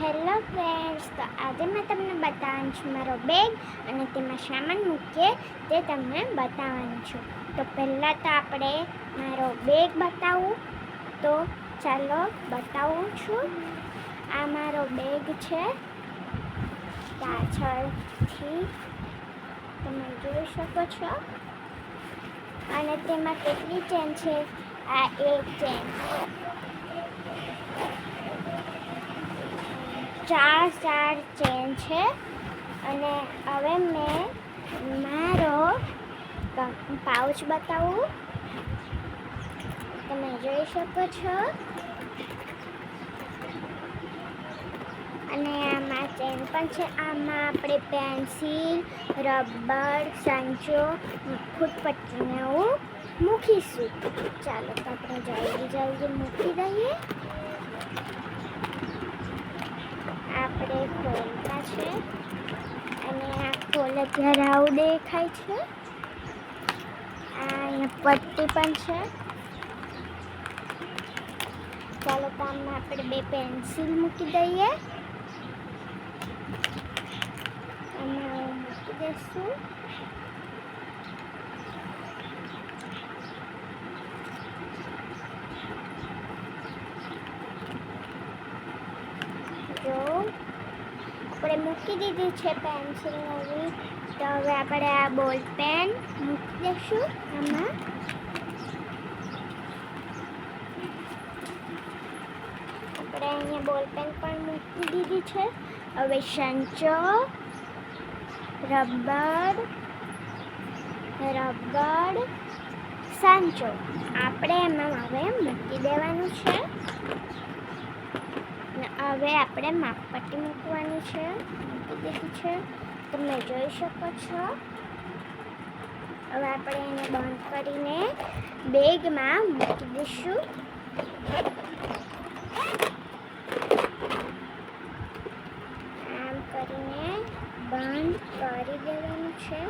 Hello friends, તો આજે મેં તમને બતાવવાનું છું મારો બેગ અને તેમાં સામાન મૂકીએ તે તમને બતાવવાનું છું. તો પહેલાં તો આપણે મારો બેગ બતાવું, તો ચાલો બતાવું છું. આ મારો બેગ છે, પાછળથી તમે જોઈ શકો છો. અને તેમાં કેટલી ચેન છે? આ એક ચેન, 4 ચેન છે. અને હવે મેં મારો પાઉચ બતાવું, તમે જોઈ શકો છો. અને આમાં ચેન પણ છે. આમાં આપણે પેન્સિલ, રબર, સાંચો, ફૂટપટ્ટીને એવું મૂકીશું. ચાલો તો આપણે જલ્દી મૂકી દઈએ. આપણે ખોલતા છે અને આ ખોલે ત્યારે આવું દેખાય છે. આ અહીંયા પટ્ટી પણ છે. ચાલો તો આમાં આપણે 2 પેન્સિલ મૂકી દઈએ. આમાં મૂકી દઈશું. જો આપણે મૂકી દીધી છે પેન્સિલ નવી, તો હવે આપણે આ બોલ પેન મૂકી દઈશું આમાં. આપણે અહીંયા બોલ પેન પણ મૂકી દીધી છે. હવે સંચો, રબર, સાંચો આપણે એમાં હવે મૂકી દેવાનું છે. હવે આપણે માપપટ્ટી મૂકવાની છે, મૂકી દીધી છે, તમે જોઈ શકો છો. હવે આપણે એને બંધ કરીને બેગમાં મૂકી દઈશું. આમ કરીને બંધ કરી દેવાનું છે.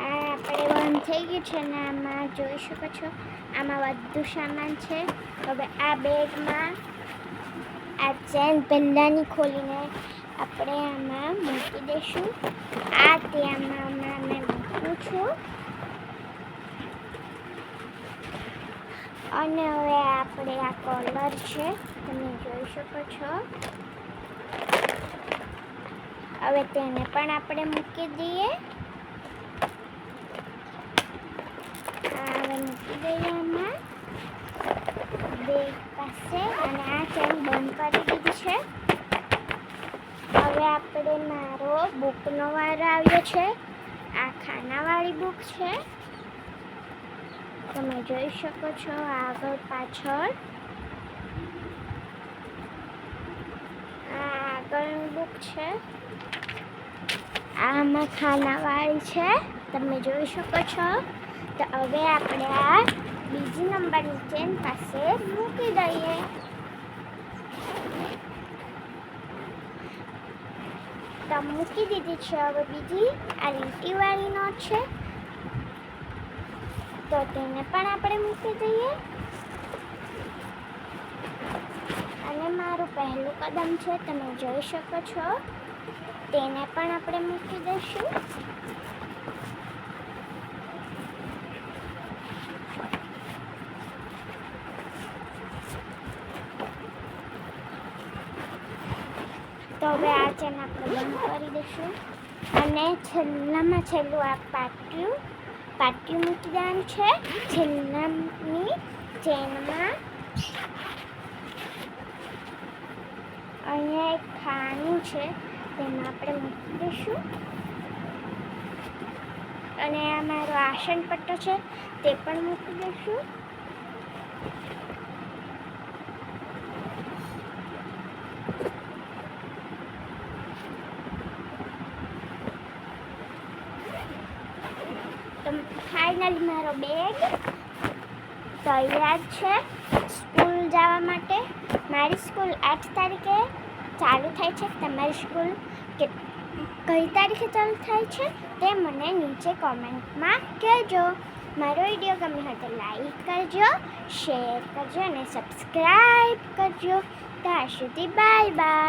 આપણે બંધ થઈ ગયું છે ને આમાં જોઈ શકો છો. આમાં બધું સામાન છે. હવે આ બેગમાં આ ચેન પહેલાંની ખોલીને આપણે આમાં મૂકી દઈશું. આ તેમાં મેં મૂકું છું. અને હવે આપણે આ કોલર છે, તમે જોઈ શકો છો. હવે તેને પણ આપણે મૂકી દઈએ. હવે મૂકી દઈએ આમાં બેગ પાસે. અને આ ચેન બંધ કરી દીધી છે. હવે આપણે મારો બુકનો વારો આવ્યો છે. આ ખાનાવાળી બુક છે, તમે જોઈ શકો છો. આગળ પાછળ આ આગળની બુક છે. આમાં ખાનાવાળી છે, તમે જોઈ શકો છો. તો હવે આપણે આ બીજી નંબરની ચેન પાસે મૂકી દઈએ. તો મૂકી દીધી છે. હવે બીજી આ લીટીવાળી નોટ છે, તો તેને પણ આપણે મૂકી દઈએ. અને મારું પહેલું કદમ છે, તમે જોઈ શકો છો. તેને પણ આપણે મૂકી દઈશું. તો હવે આ ચેન આપણે બંધ કરી દઈશું. અને છેલ્લામાં છેલ્લું આ પાટિયું મૂકી દેવાનું છે. છેલ્લાની ચેનમાં અહીંયા એક ખાનું છે, તેમાં આપણે મૂકી દઈશું. અને આ મારો આસન પટ્ટો છે, તે પણ મૂકી દઈશું. તો ફાઇનલી મારો બેગ તૈયાર છે સ્કૂલ જવા માટે. મારી સ્કૂલ 8 તારીખે ચાલુ થાય છે. તમારી સ્કૂલ કઈ તારીખે ચાલુ થાય છે તે મને નીચે કોમેન્ટમાં કહેજો. મારો વિડીયો ગમ્યો હોય તો લાઈક કરજો. કરજો, શેર કરજો અને સબસ્ક્રાઈબ કરજો. ત્યાં સુધી બાય બાય.